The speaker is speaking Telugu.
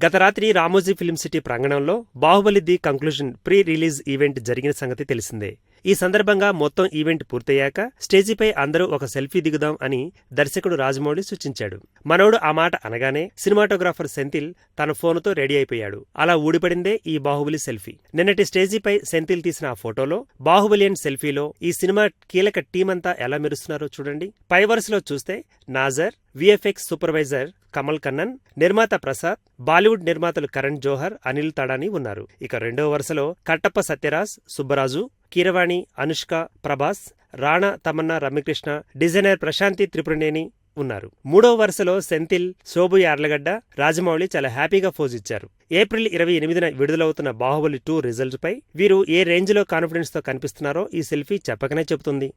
గత రాత్రి రామోజీ ఫిల్మ్ సిటీ ప్రాంగణంలో Baahubali the conclusion pre release event జరిగిన సంగతి తెలిసిందే. ఈ సందర్భంగా మొత్తం ఈవెంట్ పూర్తయ్యాక స్టేజిపై అందరూ ఒక సెల్ఫీ దిగుదాం అని దర్శకుడు రాజమౌళి సూచించాడు. మనోడు ఆ మాట అనగానే సినిమాటోగ్రాఫర్ సెంథిల్ తన ఫోనుతో రెడీ అయిపోయాడు. అలా ఊడిపడిందే ఈ బాహుబలి సెల్ఫీ. నిన్నటి స్టేజిపై సెంథిల్ తీసిన ఆ ఫోటోలో బాహుబలి అండ్ సెల్ఫీలో ఈ సినిమా కీలక టీమంతా ఎలా మెరుస్తున్నారో చూడండి. పై వరుసలో చూస్తే నాజర్, విఎఫ్ఎక్స్ సూపర్వైజర్ కమల్ కన్నన్, నిర్మాత ప్రసాద్, బాలీవుడ్ నిర్మాతలు కరణ్ జోహర్, అనిల్ తడాని ఉన్నారు. ఇక రెండవ వరుసలో కట్టప్ప సత్యరాజ్, సుబ్బరాజు, కీరవాణి, అనుష్క, ప్రభాస్, రాణా, తమన్నా, రమ్యకృష్ణ, డిజైనర్ ప్రశాంతి త్రిపురనేని ఉన్నారు. మూడవ వరుసలో సెంథిల్, శోభు యార్లగడ్డ, రాజమౌళి చాలా హ్యాపీగా ఫోజ్ ఇచ్చారు. ఏప్రిల్ 28న విడుదలవుతున్న బాహుబలి 2 రిజల్ట్ పై వీరు ఏ రేంజ్ లో కాన్ఫిడెన్స్ తో కనిపిస్తున్నారో ఈ సెల్ఫీ చెప్పకనే చెబుతుంది.